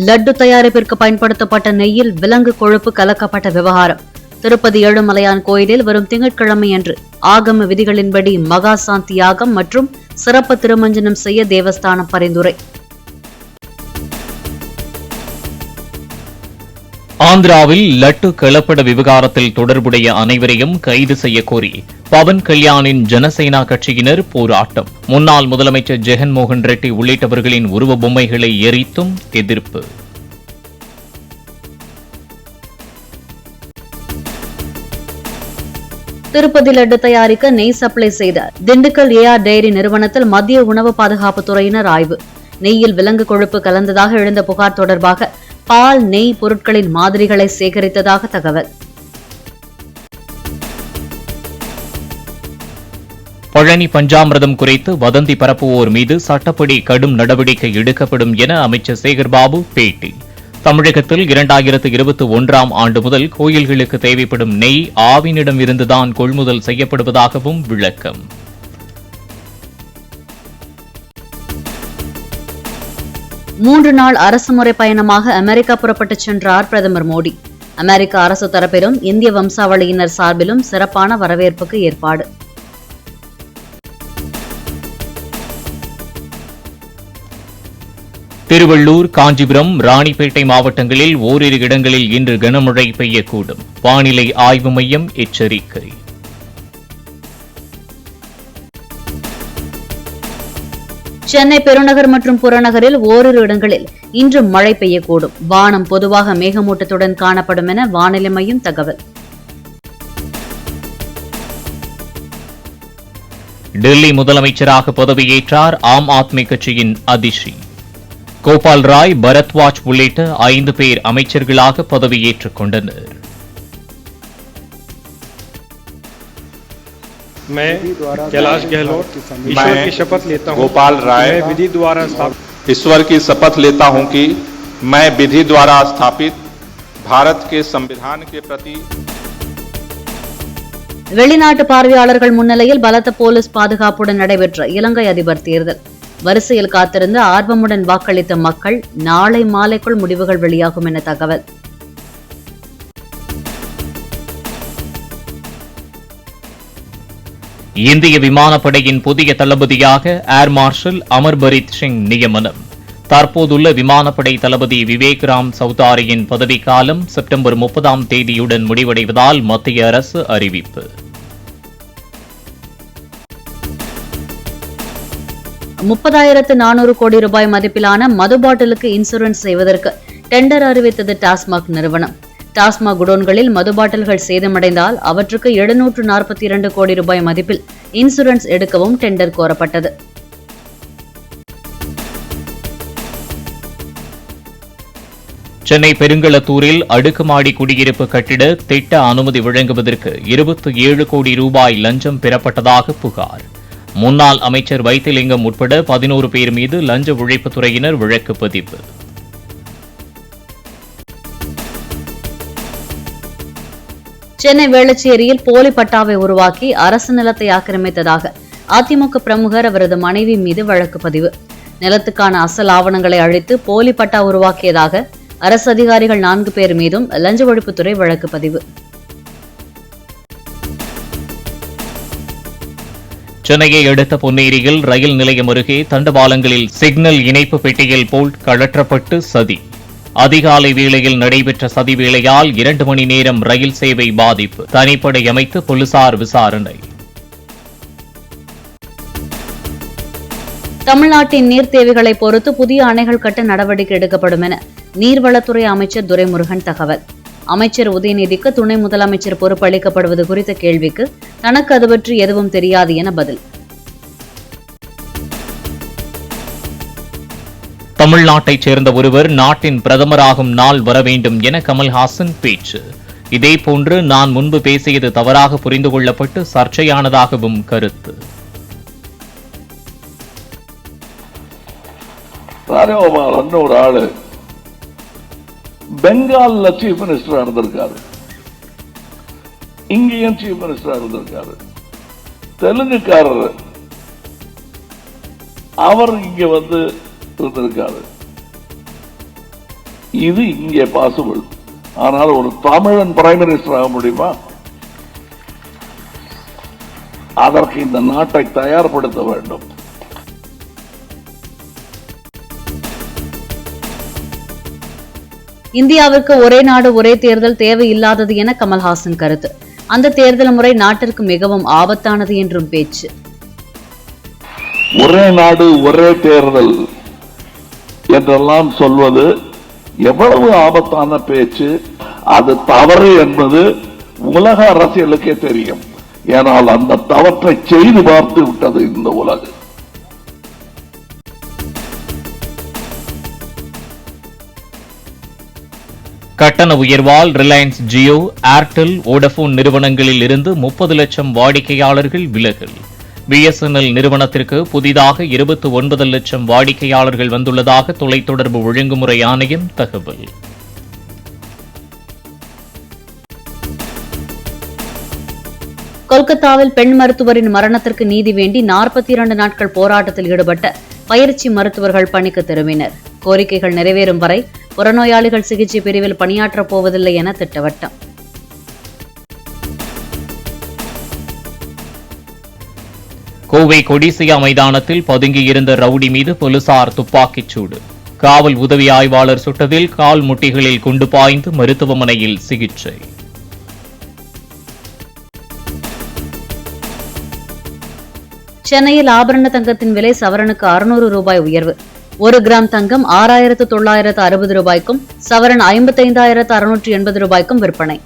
லட்டு தயாரிப்பிற்கு பயன்படுத்தப்பட்ட நெய்யில் விலங்கு கொழுப்பு கலக்கப்பட்ட விவகாரம். திருப்பதி ஏழுமலையான் கோயிலில் வரும் திங்கட்கிழமையன்று ஆகம விதிகளின்படி மகா சாந்தி யாகம் மற்றும் சிறப்பு திருமஞ்சனம் செய்ய தேவஸ்தானம் பரிந்துரை. ஆந்திராவில் லட்டு கலப்பட விவகாரத்தில் தொடர்புடைய அனைவரையும் கைது செய்ய கோரி பவன் கல்யாணின் ஜனசேனா கட்சியினர் போராட்டம். முன்னாள் முதலமைச்சர் ஜெகன்மோகன் ரெட்டி உள்ளிட்டவர்களின் உருவ பொம்மைகளை எரித்தும் எதிர்ப்பு. திருப்பதி லட்டு தயாரிக்க நெய் சப்ளை செய்த திண்டுக்கல் ஏஆர் டெய்ரி நிறுவனத்தில் மத்திய உணவு பாதுகாப்பு துறையினர் ஆய்வு. நெய்யில் விலங்கு கொழுப்பு கலந்ததாக எழுந்த புகார் தொடர்பாக பால் நெய் பொருட்களின் மாதிரிகளை சேகரித்ததாக தகவல். பழனி பஞ்சாமிர்தம் குறித்து வதந்தி பரப்புவோர் மீது சட்டப்படி கடும் நடவடிக்கை எடுக்கப்படும் என அமைச்சர் சேகர்பாபு பேட்டி. தமிழகத்தில் 2021ஆம் ஆண்டு முதல் கோயில்களுக்கு தேவைப்படும் நெய் ஆவினிடம் இருந்துதான் கொள்முதல் செய்யப்படுவதாகவும் விளக்கம். மூன்று நாள் அரசுமுறை பயணமாக அமெரிக்கா புறப்பட்டுச் சென்றார் பிரதமர் மோடி. அமெரிக்க அரசு தரப்பிலும் இந்திய வம்சாவளியினர் சார்பிலும் சிறப்பான வரவேற்புக்கு ஏற்பாடு. திருவள்ளூர், காஞ்சிபுரம், ராணிப்பேட்டை மாவட்டங்களில் ஓரிரு இடங்களில் இன்று கனமழை பெய்யக்கூடும். வானிலை ஆய்வு மையம் எச்சரிக்கை. சென்னை பெருநகர் மற்றும் புறநகரில் ஓரிரு இடங்களில் இன்று மழை பெய்யக்கூடும். வானம் பொதுவாக மேகமூட்டத்துடன் காணப்படும் என வானிலை மையம் தகவல். டெல்லி முதலமைச்சராக பதவியேற்றார் ஆம் ஆத்மி கட்சியின் அதிஷி. கோபால் ராய், பரத்வாஜ் உள்ளிட்ட 5 பேர் அமைச்சர்களாக பதவியேற்றுக் கொண்டனர். मैं कैलाश गहलोत ईश्वर की शपथ लेता हूं। गोपाल राय विधि द्वारा ईश्वर की शपथ लेता हूं कि मैं विधि द्वारा स्थापित भारत के संविधान के प्रति. வெளிநாட்டு பார்வையாளர்கள் முன்னிலையில் பலத்த போலீஸ் பாதுகாப்புடன் நடைபெற்ற இலங்கை அதிபர் தேர்தல். வரிசையில் காத்திருந்து ஆர்வமுடன் வாக்களித்த மக்கள் நாளை மாலைக்குள் முடிவுகள் வெளியாகும் என தகவல். இந்திய விமானப்படையின் புதிய தளபதியாக ஏர் மார்ஷல் அமர்பரீத் சிங் நியமனம். தற்போதுள்ள விமானப்படை தளபதி விவேக் ராம் சௌதாரியின் பதவிக்காலம் செப்டம்பர் 30ஆம் தேதியுடன் முடிவடைவதால் மத்திய அரசு அறிவிப்பு. $30,400 கோடி ரூபாய் மதிப்பிலான மது பாட்டிலுக்கு இன்சூரன்ஸ் செய்வதற்கு டெண்டர் அறிவித்தது டாஸ்மாக் நிறுவனம். டாஸ்மாக் குடோன்களில் மது பாட்டில்கள் சேதமடைந்தால் அவற்றுக்கு 742 கோடி ரூபாய் மதிப்பில் இன்சூரன்ஸ் எடுக்கவும் டெண்டர் கோரப்பட்டது. சென்னை பெருங்களத்தூரில் அடுக்குமாடி குடியிருப்பு கட்டிட திட்ட அனுமதி வழங்குவதற்கு 27 கோடி ரூபாய் லஞ்சம் பெறப்பட்டதாக புகார். முன்னாள் அமைச்சர் வைத்திலிங்கம் உட்பட 11 பேர் மீது லஞ்ச ஒழிப்புத்துறையினர் வழக்கு பதிவு. சென்னை வேளச்சேரியில் போலி பட்டாவை உருவாக்கி அரசு நிலத்தை ஆக்கிரமித்ததாக அதிமுக பிரமுகர் அவரது மனைவி மீது வழக்கு பதிவு. நிலத்துக்கான அசல் ஆவணங்களை அழித்து போலி பட்டா உருவாக்கியதாக அரசு அதிகாரிகள் 4 பேர் மீதும் லஞ்ச ஒழிப்புத்துறை வழக்கு பதிவு. சென்னையை அடுத்த பொன்னேரியில் ரயில் நிலையம் அருகே தண்டவாளங்களில் சிக்னல் இணைப்பு பெட்டியில் போல்ட் கழற்றப்பட்டு சதி. அதிகாலை வேளையில் நடைபெற்ற சதி வேளையால் 2 மணி நேரம் ரயில் சேவை பாதிப்பு. தனிப்படை அமைத்து போலீசார் விசாரணை. தமிழ்நாட்டின் நீர் தேவைகளை பொறுத்து புதிய அணைகள் கட்ட நடவடிக்கை எடுக்கப்படும் என நீர்வளத்துறை அமைச்சர் துரைமுருகன் தகவல். அமைச்சர் உதயநிதிக்கு துணை முதலமைச்சர் பொறுப்பு அளிக்கப்படுவது குறித்த கேள்விக்கு தனக்கு அது பற்றி எதுவும் தெரியாது என பதில். தமிழ்நாட்டைச் சேர்ந்த ஒருவர் நாட்டின் பிரதமராகும் நாள் வர வேண்டும் என கமல்ஹாசன் பேச்சு. இதேபோன்று நான் முன்பு பேசியது தவறாக புரிந்து கொள்ளப்பட்டு சர்ச்சையானதாகவும் கருத்து. ஒரு ஆளு பெங்கால்ல சீஃப் மினிஸ்டரா இருந்திருக்காரு, இங்கேயும் சீஃப் மினிஸ்டரா இருந்திருக்காரு. தெலுங்குக்காரர் அவர் இங்க வந்து இருந்திருக்காரு. இது இங்கே பாசிபிள். ஆனால் ஒரு தமிழன் பிரைம் மினிஸ்டர் ஆக முடியுமா? அதற்கு இந்த நாட்டை தயார்படுத்த வேண்டும். இந்தியாவிற்கு ஒரே நாடு ஒரே தேர்தல் தேவையில்லாதது என கமல்ஹாசன் கருத்து. அந்த தேர்தல் முறை நாட்டிற்கு மிகவும் ஆபத்தானது என்றும் பேச்சு. ஒரே நாடு ஒரே தேர்தல் என்றெல்லாம் சொல்வது எவ்வளவு ஆபத்தான பேச்சு. அது தவறு என்பது உலக அரசியலுக்கே தெரியும். ஏனால் அந்த தவற்றை செய்து பார்த்து விட்டது இந்த உலகம். கட்டண உயர்வால் ரிலையன்ஸ் ஜியோ, ஏர்டெல், வோடபோன் நிறுவனங்களில் இருந்து 30 லட்சம் வாடிக்கையாளர்கள் விலகல். பிஎஸ்என்எல் நிறுவனத்திற்கு புதிதாக 29 லட்சம் வாடிக்கையாளர்கள் வந்துள்ளதாக தொலைத்தொடர்பு ஒழுங்குமுறை ஆணையம் தகவல். கொல்கத்தாவில் பெண் மருத்துவரின் மரணத்திற்கு நீதி வேண்டி 42 நாட்கள் போராட்டத்தில் ஈடுபட்ட பயிற்சி மருத்துவர்கள் பணிக்கு திரும்பினர். கோரிக்கைகள் நிறைவேறும் வரை புறநோயாளிகள் சிகிச்சை பிரிவில் பணியாற்றப் போவதில்லை என திட்டவட்டம். கோவை கொடிசியா மைதானத்தில் பதுங்கியிருந்த ரவுடி மீது போலீசார் துப்பாக்கிச் சூடு. காவல் உதவி ஆய்வாளர் சுட்டதில் கால் முட்டிகளில் குண்டு பாய்ந்து மருத்துவமனையில் சிகிச்சை. சென்னையில் ஆபரண தங்கத்தின் விலை சவரனுக்கு 600 ரூபாய் உயர்வு. 1 கிராம் தங்கம் 6,960 ரூபாய்க்கும், சவரன் 55,680 ரூபாய்க்கும் விற்பனை.